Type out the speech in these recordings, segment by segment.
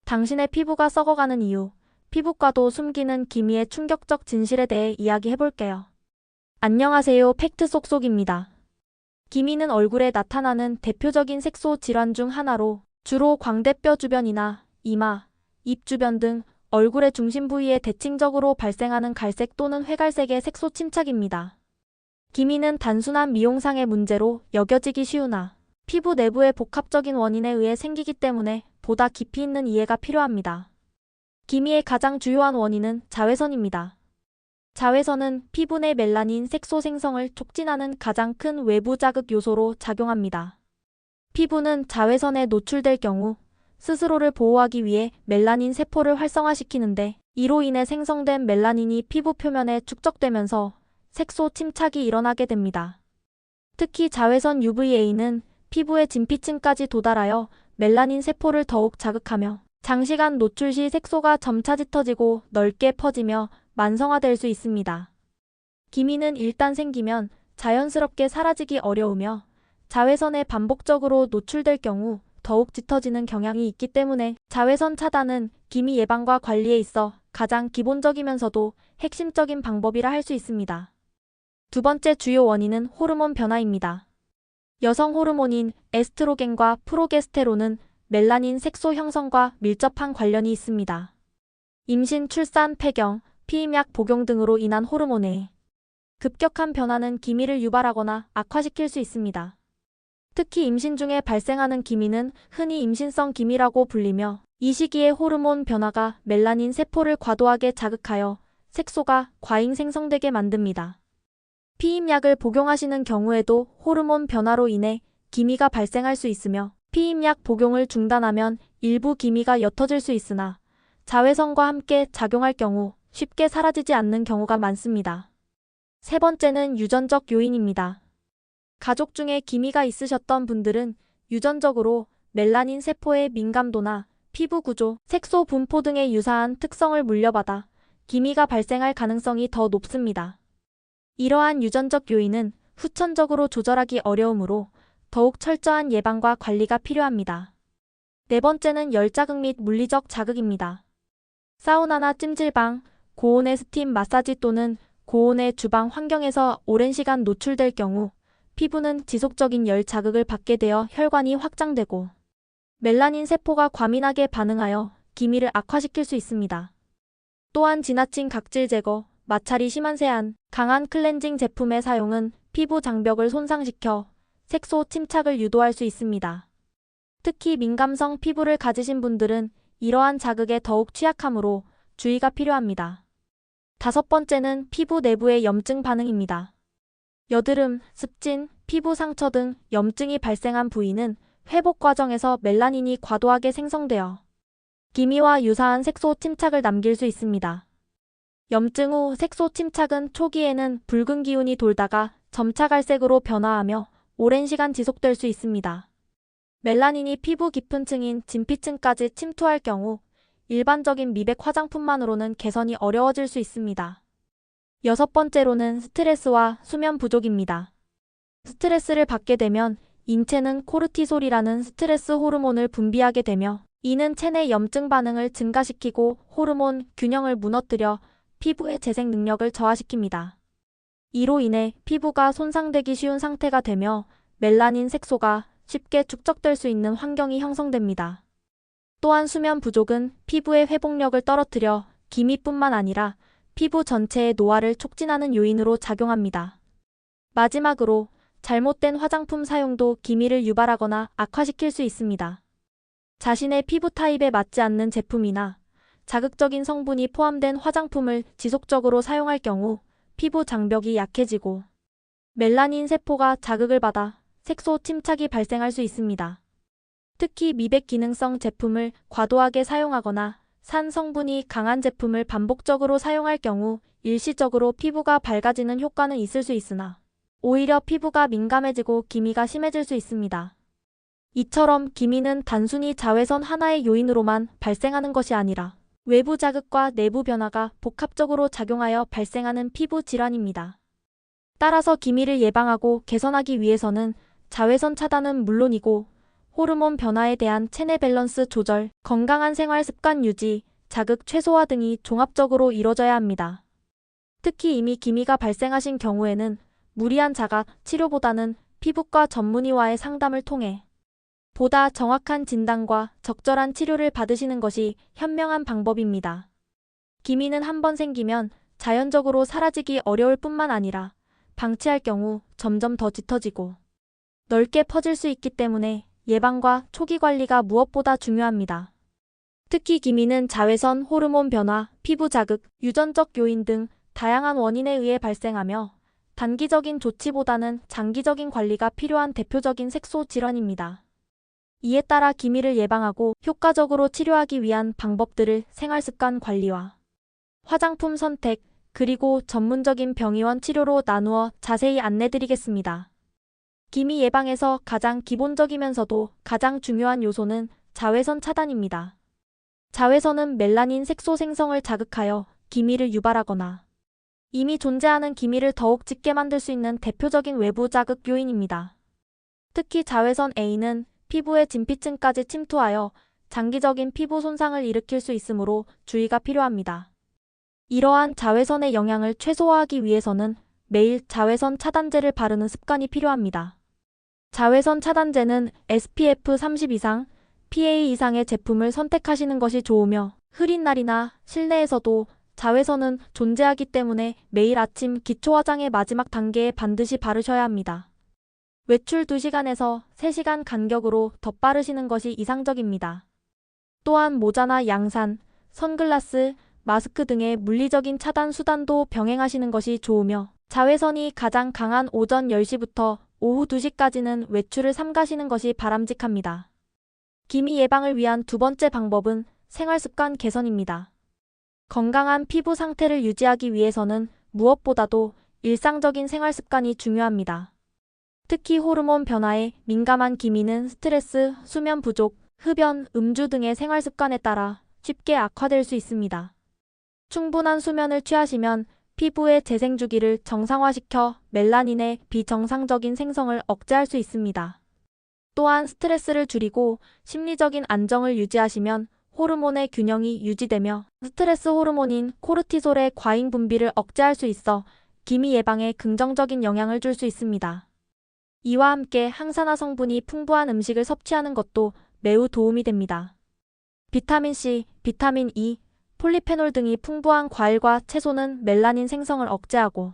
당신의 피부가 썩어가는 이유, 피부과도 숨기는 기미의 충격적 진실에 대해 이야기해볼게요. 안녕하세요. 팩트 쏙쏙입니다. 기미는 얼굴에 나타나는 대표적인 색소 질환 중 하나로 주로 광대뼈 주변이나 이마, 입 주변 등 얼굴의 중심 부위에 대칭적으로 발생하는 갈색 또는 회갈색의 색소 침착입니다. 기미는 단순한 미용상의 문제로 여겨지기 쉬우나 피부 내부의 복합적인 원인에 의해 생기기 때문에 보다 깊이 있는 이해가 필요합니다. 기미의 가장 주요한 원인은 자외선입니다. 자외선은 피부 내 멜라닌 색소 생성을 촉진하는 가장 큰 외부 자극 요소로 작용합니다. 피부는 자외선에 노출될 경우 스스로를 보호하기 위해 멜라닌 세포를 활성화시키는데 이로 인해 생성된 멜라닌이 피부 표면에 축적되면서 색소 침착이 일어나게 됩니다. 특히 자외선 UVA는 피부의 진피층까지 도달하여 멜라닌 세포를 더욱 자극하며 장시간 노출 시 색소가 점차 짙어지고 넓게 퍼지며 만성화될 수 있습니다. 기미는 일단 생기면 자연스럽게 사라지기 어려우며 자외선에 반복적으로 노출될 경우 더욱 짙어지는 경향이 있기 때문에 자외선 차단은 기미 예방과 관리에 있어 가장 기본적이면서도 핵심적인 방법이라 할 수 있습니다. 두 번째 주요 원인은 호르몬 변화입니다. 여성 호르몬인 에스트로겐과 프로게스테론은 멜라닌 색소 형성과 밀접한 관련이 있습니다. 임신, 출산, 폐경, 피임약 복용 등으로 인한 호르몬의 급격한 변화는 기미를 유발하거나 악화시킬 수 있습니다. 특히 임신 중에 발생하는 기미는 흔히 임신성 기미라고 불리며 이 시기에 호르몬 변화가 멜라닌 세포를 과도하게 자극하여 색소가 과잉 생성되게 만듭니다. 피임약을 복용하시는 경우에도 호르몬 변화로 인해 기미가 발생할 수 있으며 피임약 복용을 중단하면 일부 기미가 옅어질 수 있으나 자외선과 함께 작용할 경우 쉽게 사라지지 않는 경우가 많습니다. 세 번째는 유전적 요인입니다. 가족 중에 기미가 있으셨던 분들은 유전적으로 멜라닌 세포의 민감도나 피부 구조, 색소 분포 등의 유사한 특성을 물려받아 기미가 발생할 가능성이 더 높습니다. 이러한 유전적 요인은 후천적으로 조절하기 어려우므로 더욱 철저한 예방과 관리가 필요합니다. 네 번째는 열자극 및 물리적 자극입니다. 사우나나 찜질방, 고온의 스팀 마사지 또는 고온의 주방 환경에서 오랜 시간 노출될 경우 피부는 지속적인 열 자극을 받게 되어 혈관이 확장되고 멜라닌 세포가 과민하게 반응하여 기미를 악화시킬 수 있습니다. 또한 지나친 각질 제거, 마찰이 심한 세안, 강한 클렌징 제품의 사용은 피부 장벽을 손상시켜 색소 침착을 유도할 수 있습니다. 특히 민감성 피부를 가지신 분들은 이러한 자극에 더욱 취약하므로 주의가 필요합니다. 다섯 번째는 피부 내부의 염증 반응입니다. 여드름, 습진, 피부 상처 등 염증이 발생한 부위는 회복 과정에서 멜라닌이 과도하게 생성되어 기미와 유사한 색소 침착을 남길 수 있습니다. 염증 후 색소 침착은 초기에는 붉은 기운이 돌다가 점차 갈색으로 변화하며 오랜 시간 지속될 수 있습니다. 멜라닌이 피부 깊은 층인 진피층까지 침투할 경우 일반적인 미백 화장품만으로는 개선이 어려워질 수 있습니다. 여섯 번째로는 스트레스와 수면 부족입니다. 스트레스를 받게 되면 인체는 코르티솔이라는 스트레스 호르몬을 분비하게 되며 이는 체내 염증 반응을 증가시키고 호르몬 균형을 무너뜨려 피부의 재생 능력을 저하시킵니다. 이로 인해 피부가 손상되기 쉬운 상태가 되며 멜라닌 색소가 쉽게 축적될 수 있는 환경이 형성됩니다. 또한 수면 부족은 피부의 회복력을 떨어뜨려 기미뿐만 아니라 피부 전체의 노화를 촉진하는 요인으로 작용합니다. 마지막으로 잘못된 화장품 사용도 기미를 유발하거나 악화시킬 수 있습니다. 자신의 피부 타입에 맞지 않는 제품이나 자극적인 성분이 포함된 화장품을 지속적으로 사용할 경우 피부 장벽이 약해지고 멜라닌 세포가 자극을 받아 색소 침착이 발생할 수 있습니다. 특히 미백 기능성 제품을 과도하게 사용하거나 산 성분이 강한 제품을 반복적으로 사용할 경우 일시적으로 피부가 밝아지는 효과는 있을 수 있으나 오히려 피부가 민감해지고 기미가 심해질 수 있습니다. 이처럼 기미는 단순히 자외선 하나의 요인으로만 발생하는 것이 아니라 외부 자극과 내부 변화가 복합적으로 작용하여 발생하는 피부 질환입니다. 따라서 기미를 예방하고 개선하기 위해서는 자외선 차단은 물론이고 호르몬 변화에 대한 체내 밸런스 조절, 건강한 생활 습관 유지, 자극 최소화 등이 종합적으로 이뤄져야 합니다. 특히 이미 기미가 발생하신 경우에는 무리한 자가 치료보다는 피부과 전문의와의 상담을 통해 보다 정확한 진단과 적절한 치료를 받으시는 것이 현명한 방법입니다. 기미는 한 번 생기면 자연적으로 사라지기 어려울 뿐만 아니라 방치할 경우 점점 더 짙어지고 넓게 퍼질 수 있기 때문에 예방과 초기 관리가 무엇보다 중요합니다. 특히 기미는 자외선, 호르몬 변화, 피부 자극, 유전적 요인 등 다양한 원인에 의해 발생하며 단기적인 조치보다는 장기적인 관리가 필요한 대표적인 색소 질환입니다. 이에 따라 기미를 예방하고 효과적으로 치료하기 위한 방법들을 생활습관 관리와 화장품 선택, 그리고 전문적인 병의원 치료로 나누어 자세히 안내드리겠습니다. 기미 예방에서 가장 기본적이면서도 가장 중요한 요소는 자외선 차단입니다. 자외선은 멜라닌 색소 생성을 자극하여 기미를 유발하거나 이미 존재하는 기미를 더욱 짙게 만들 수 있는 대표적인 외부 자극 요인입니다. 특히 자외선 A는 피부의 진피층까지 침투하여 장기적인 피부 손상을 일으킬 수 있으므로 주의가 필요합니다. 이러한 자외선의 영향을 최소화하기 위해서는 매일 자외선 차단제를 바르는 습관이 필요합니다. 자외선 차단제는 SPF 30 이상, PA 이상의 제품을 선택하시는 것이 좋으며 흐린 날이나 실내에서도 자외선은 존재하기 때문에 매일 아침 기초 화장의 마지막 단계에 반드시 바르셔야 합니다. 외출 2시간에서 3시간 간격으로 덧바르시는 것이 이상적입니다. 또한 모자나 양산, 선글라스, 마스크 등의 물리적인 차단 수단도 병행하시는 것이 좋으며 자외선이 가장 강한 오전 10시부터 오후 2시까지는 외출을 삼가시는 것이 바람직합니다. 기미 예방을 위한 두 번째 방법은 생활습관 개선입니다. 건강한 피부 상태를 유지하기 위해서는 무엇보다도 일상적인 생활습관이 중요합니다. 특히 호르몬 변화에 민감한 기미는 스트레스, 수면 부족, 흡연, 음주 등의 생활습관에 따라 쉽게 악화될 수 있습니다. 충분한 수면을 취하시면 피부의 재생주기를 정상화시켜 멜라닌의 비정상적인 생성을 억제할 수 있습니다. 또한 스트레스를 줄이고 심리적인 안정을 유지하시면 호르몬의 균형이 유지되며 스트레스 호르몬인 코르티솔의 과잉 분비를 억제할 수 있어 기미 예방에 긍정적인 영향을 줄 수 있습니다. 이와 함께 항산화 성분이 풍부한 음식을 섭취하는 것도 매우 도움이 됩니다. 비타민C, 비타민 E, 폴리페놀 등이 풍부한 과일과 채소는 멜라닌 생성을 억제하고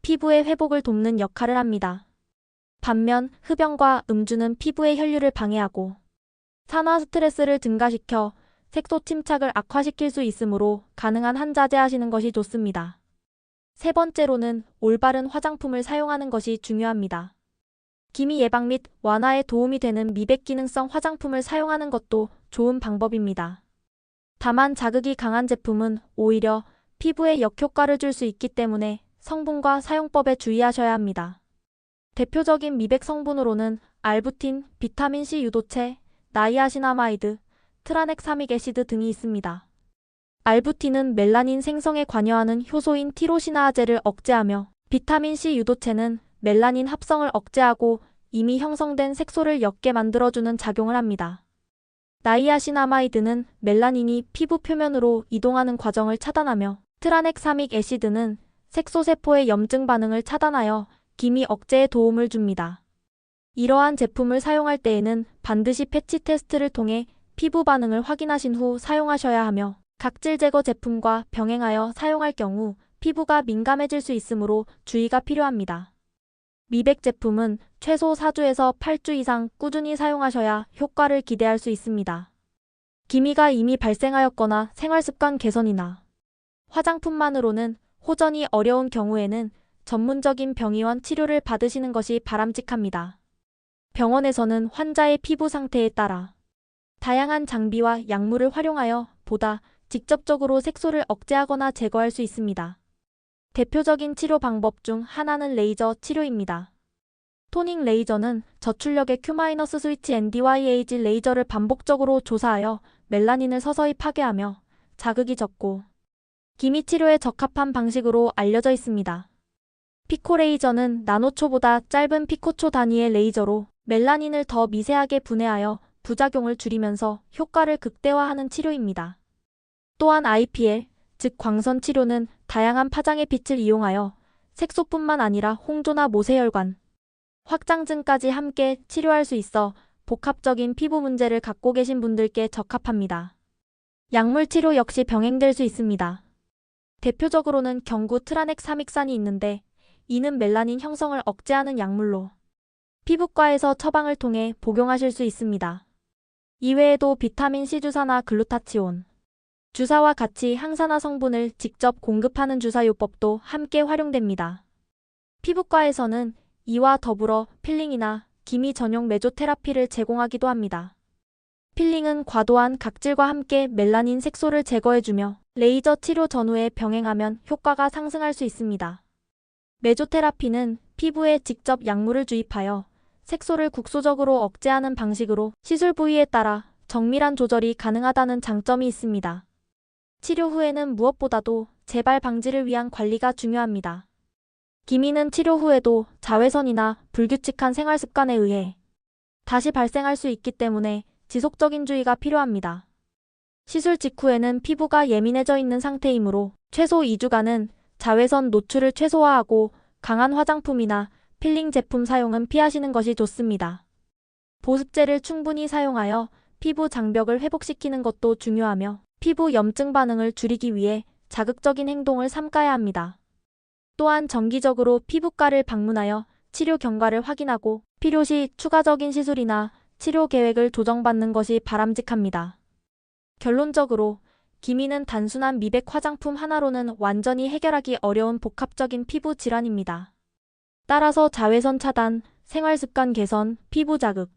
피부의 회복을 돕는 역할을 합니다. 반면 흡연과 음주는 피부의 혈류를 방해하고 산화 스트레스를 증가시켜 색소 침착을 악화시킬 수 있으므로 가능한 한 자제하시는 것이 좋습니다. 세 번째로는 올바른 화장품을 사용하는 것이 중요합니다. 기미 예방 및 완화에 도움이 되는 미백 기능성 화장품을 사용하는 것도 좋은 방법입니다. 다만 자극이 강한 제품은 오히려 피부에 역효과를 줄 수 있기 때문에 성분과 사용법에 주의하셔야 합니다. 대표적인 미백 성분으로는 알부틴, 비타민C 유도체, 나이아신아마이드, 트라넥사믹 애시드 등이 있습니다. 알부틴은 멜라닌 생성에 관여하는 효소인 티로시나아제를 억제하며 비타민C 유도체는 멜라닌 합성을 억제하고 이미 형성된 색소를 옅게 만들어주는 작용을 합니다. 나이아신아마이드는 멜라닌이 피부 표면으로 이동하는 과정을 차단하며 트라넥사믹 애시드는 색소세포의 염증 반응을 차단하여 기미 억제에 도움을 줍니다. 이러한 제품을 사용할 때에는 반드시 패치 테스트를 통해 피부 반응을 확인하신 후 사용하셔야 하며 각질 제거 제품과 병행하여 사용할 경우 피부가 민감해질 수 있으므로 주의가 필요합니다. 미백 제품은 최소 4주에서 8주 이상 꾸준히 사용하셔야 효과를 기대할 수 있습니다. 기미가 이미 발생하였거나 생활습관 개선이나 화장품만으로는 호전이 어려운 경우에는 전문적인 병의원 치료를 받으시는 것이 바람직합니다. 병원에서는 환자의 피부 상태에 따라 다양한 장비와 약물을 활용하여 보다 직접적으로 색소를 억제하거나 제거할 수 있습니다. 대표적인 치료 방법 중 하나는 레이저 치료입니다. 토닝 레이저는 저출력의 Q-스위치 NDYAG 레이저를 반복적으로 조사하여 멜라닌을 서서히 파괴하며 자극이 적고 기미 치료에 적합한 방식으로 알려져 있습니다. 피코 레이저는 나노초보다 짧은 피코초 단위의 레이저로 멜라닌을 더 미세하게 분해하여 부작용을 줄이면서 효과를 극대화하는 치료입니다. 또한 IPL, 즉 광선 치료는 다양한 파장의 빛을 이용하여 색소뿐만 아니라 홍조나 모세혈관, 확장증까지 함께 치료할 수 있어 복합적인 피부 문제를 갖고 계신 분들께 적합합니다. 약물 치료 역시 병행될 수 있습니다. 대표적으로는 경구 트라넥사믹산이 있는데 이는 멜라닌 형성을 억제하는 약물로 피부과에서 처방을 통해 복용하실 수 있습니다. 이외에도 비타민 C 주사나 글루타치온, 주사와 같이 항산화 성분을 직접 공급하는 주사요법도 함께 활용됩니다. 피부과에서는 이와 더불어 필링이나 기미 전용 메조테라피를 제공하기도 합니다. 필링은 과도한 각질과 함께 멜라닌 색소를 제거해주며 레이저 치료 전후에 병행하면 효과가 상승할 수 있습니다. 메조테라피는 피부에 직접 약물을 주입하여 색소를 국소적으로 억제하는 방식으로 시술 부위에 따라 정밀한 조절이 가능하다는 장점이 있습니다. 치료 후에는 무엇보다도 재발 방지를 위한 관리가 중요합니다. 기미는 치료 후에도 자외선이나 불규칙한 생활 습관에 의해 다시 발생할 수 있기 때문에 지속적인 주의가 필요합니다. 시술 직후에는 피부가 예민해져 있는 상태이므로 최소 2주간은 자외선 노출을 최소화하고 강한 화장품이나 필링 제품 사용은 피하시는 것이 좋습니다. 보습제를 충분히 사용하여 피부 장벽을 회복시키는 것도 중요하며 피부 염증 반응을 줄이기 위해 자극적인 행동을 삼가야 합니다. 또한 정기적으로 피부과를 방문하여 치료 경과를 확인하고 필요시 추가적인 시술이나 치료 계획을 조정받는 것이 바람직합니다. 결론적으로 기미는 단순한 미백 화장품 하나로는 완전히 해결하기 어려운 복합적인 피부 질환입니다. 따라서 자외선 차단, 생활습관 개선, 피부 자극,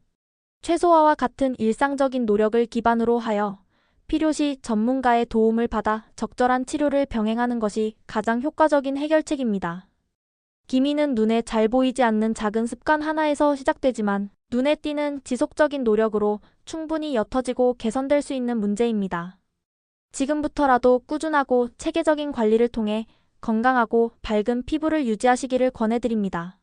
최소화와 같은 일상적인 노력을 기반으로 하여 필요시 전문가의 도움을 받아 적절한 치료를 병행하는 것이 가장 효과적인 해결책입니다. 기미는 눈에 잘 보이지 않는 작은 습관 하나에서 시작되지만 눈에 띄는 지속적인 노력으로 충분히 옅어지고 개선될 수 있는 문제입니다. 지금부터라도 꾸준하고 체계적인 관리를 통해 건강하고 밝은 피부를 유지하시기를 권해드립니다.